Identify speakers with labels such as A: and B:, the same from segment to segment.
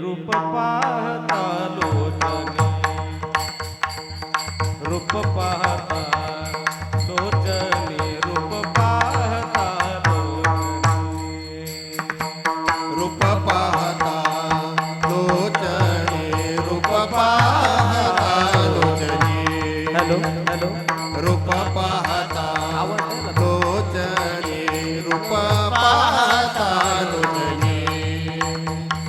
A: रूप पाहता लोचने, रूप पाहता लोचने, रूप पाहता लोचने,
B: रूप पाहता लोचने, रूप पाहता लोचने.
A: हॅलो हॅलो
B: रूप पाहता लोचने, रूप पाहता लोचने.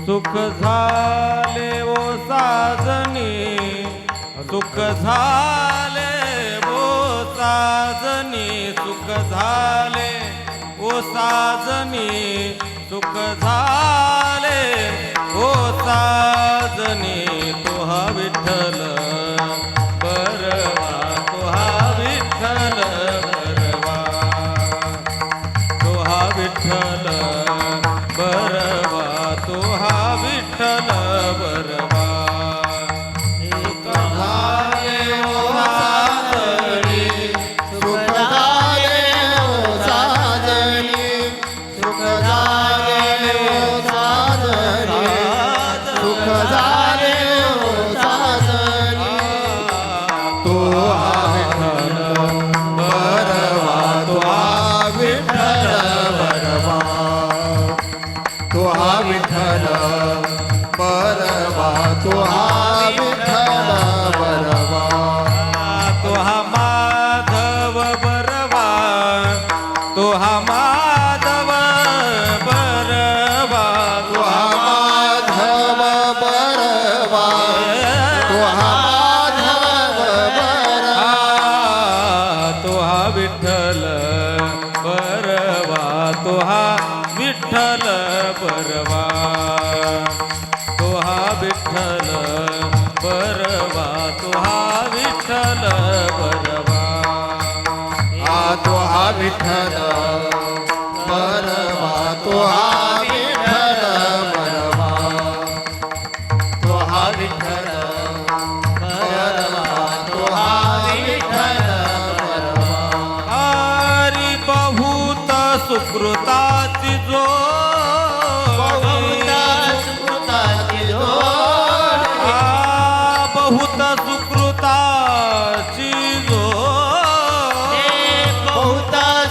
A: सुख झाले ओ साजनी, सुख झाले ओ साजनी, सुख झाले ओ साजनी, सुख झाले ओ साजनी. तो हा विठ्ठल बरवा, तो हा विठ्ठल बरवा, तो हा विठ्ठल बरवा, तो हा विठ्ठल बरवा. एक झाले ओ साजनी,
B: सुख झाले ओ साजनी, सुख झाले ओ साजनी, सुख झाले ओ साजनी. तो हा विठ्ठल बरवा, तो हा विठ्ठल बरवा, तो हा विठ्ठल बरवा, तो हा विठ्ठल बरवा.
A: तो हा माधव बरवा, तो हा माधव बरवा,
B: तो हा माधव बरवा, तो हा माधव बरवा.
A: तो हा विठ्ठल बरवा, तो हा विठ्ठल बरवा, तो हा विठ्ठल बरवा, तो हा विठ्ठल बरवा.
B: तो हा विठ्ठल बरवा, तो हा विठ्ठल बरवा, तो हा विठ्ठल बरवा, तो हा विठ्ठल बरवा.
A: हरी बहुत सुकृताची
B: सुकृताची जोड,
A: बहुत सुकृताची
B: बहुत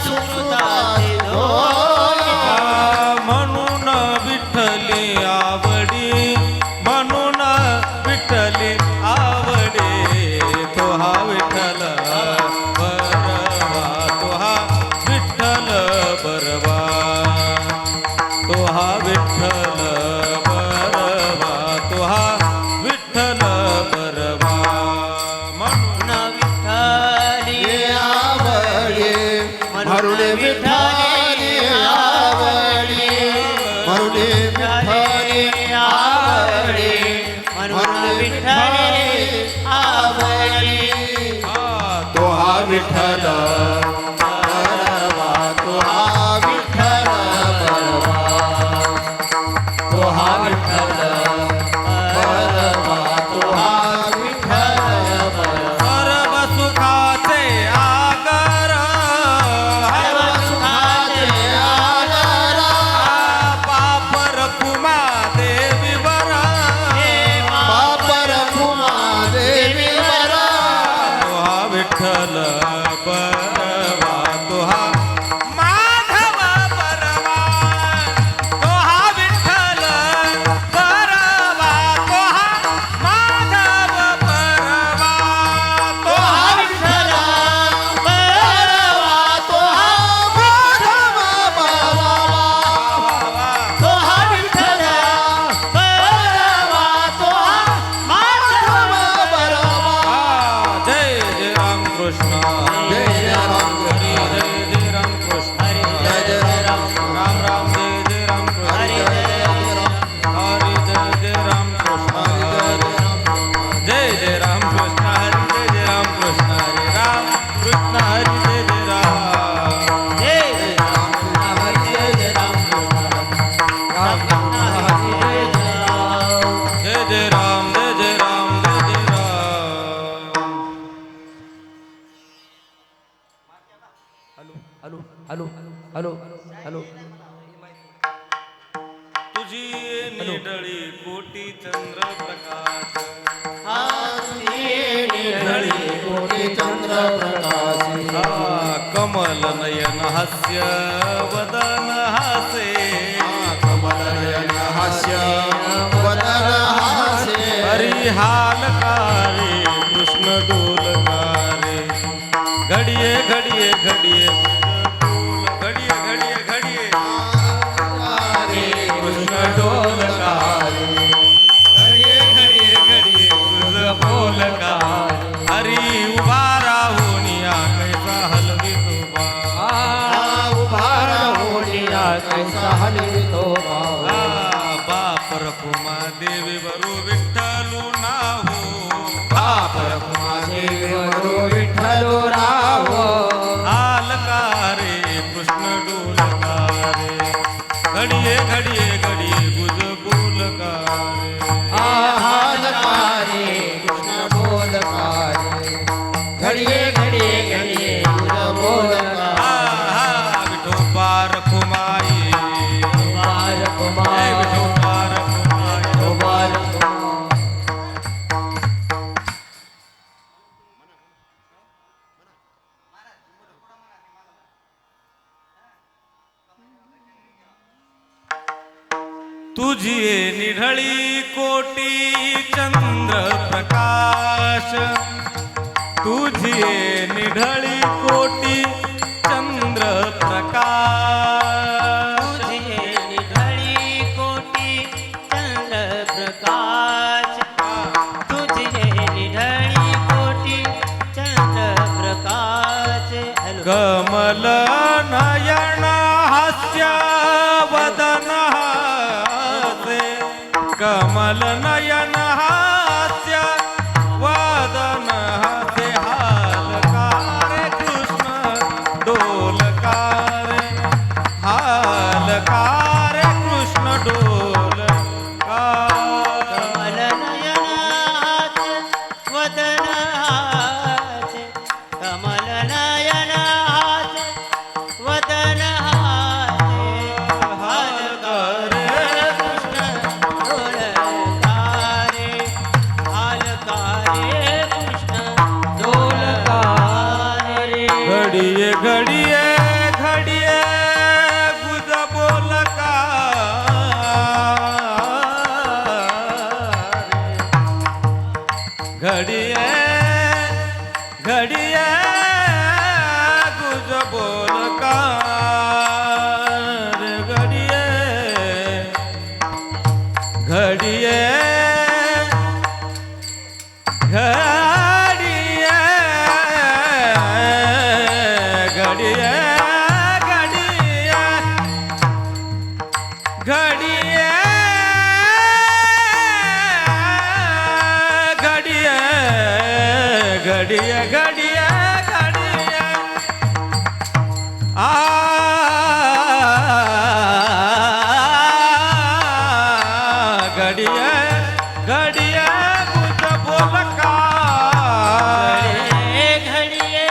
B: सुकृताची जोड.
A: म्हणून विठ्ठली आवडी, म्हणून विठ्ठली आवडे. तो हा विठ्ठल बरवा, तो हा विठ्ठल बरवा, तो हा विठ्ठल बरवा, तो हा विठ्ठल बरवा. म्हणून
B: विठ्ठली आवडी, म्हणून विठ्ठली आवडी, म्हणून विठ्ठली आवडी, म्हणून विठ्ठली आवडी. तो हा विठ्ठल बरवा, तो हा विठ्ठल बरवा, तो हा विठ्ठल बरवा, तो हा विठ्ठल बरवा.
A: सर्व सुखाचे आगर,
B: सर्व सुखाचे आधार,
A: पापर कुमा देवी बरा,
B: पापर कुमा देवी बरा.
A: तो हा विठ्ठल बरवा, चंद्र प्रकाश
B: निढळी कोटी चंद्र प्रकाशी
A: कमल नयन हास्य वदन हासे
B: कमल नयन हास्य वदन हासे
A: हरिहालकारे कृष्ण डोलकारे घडिये घडिये घडिये घडिये घडिये घडिये
B: कृष्ण डोलकारे
A: घडिये घडिये घडिये तुझ बोलकार हरी उभा राहून या कैसा हलवी तुबा
B: उभा राहुनिया कैसा हलवितो
A: बाप रखुमा देवी बरू विठ्ठलू नाहो
B: बाप देवी वरु विठ्ठलो राहो
A: हालकारे कृष्ण डोलकारे घडिये घडिये घडिये गुज बोलकारे
B: हालकारे कृष्ण बोलकारे घडिये घडिये घडिये तुझ बोलकारे
A: विठोबा रखुमाई
B: कुमार कुमार
A: विठोबा रखुमाई
B: कुमार
A: तुझी निढळी कोटी चंद्र प्रकाश तुझी निढळी कोटी चंद्र प्रकाश
C: तुझे निढळी कोटी चंद्र प्रकाश तुझे निढळी कोटी चंद्र प्रकाश
A: कमल नयन हास्य वदन हासे कमल नयन हास्य वदन हासे हालकारे कृष्ण डोलकारे हालकारे कृष्ण डोलकारे
C: कमल नयनाच वदन हाच कमल नयनाच वदन हाच हालकारे कृष्ण डोलकारे हालकारे कृष्ण डोलकारे
A: घडिये घडिये घडिये गुज बोलकारे घडिये घडिये गुज बोलकारे घडिये घडिये घडिये घडिये घडिये घडिये घडिये घडिये घडिये घडिये घडिये घडिये गुज बोलकारे
C: घडिये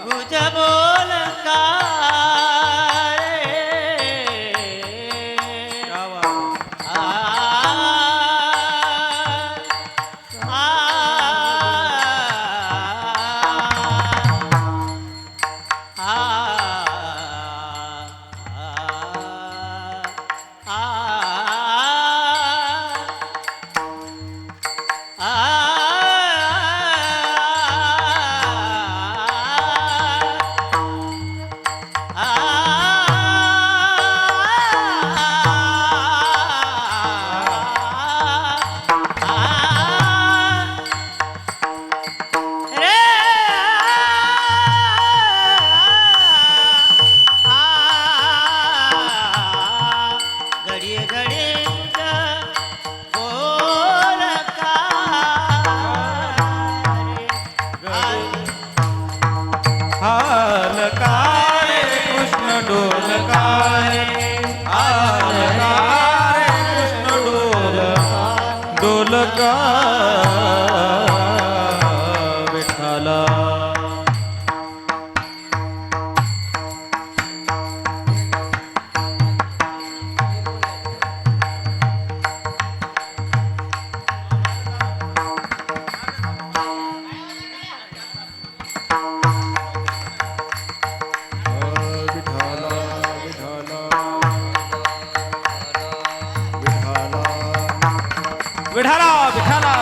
C: गुज बोलकारे घडिये घडिये
A: हालकारे कृष्ण डोलकारे हालकारे कृष्ण डोलका विठ्ठला विठाला विठाला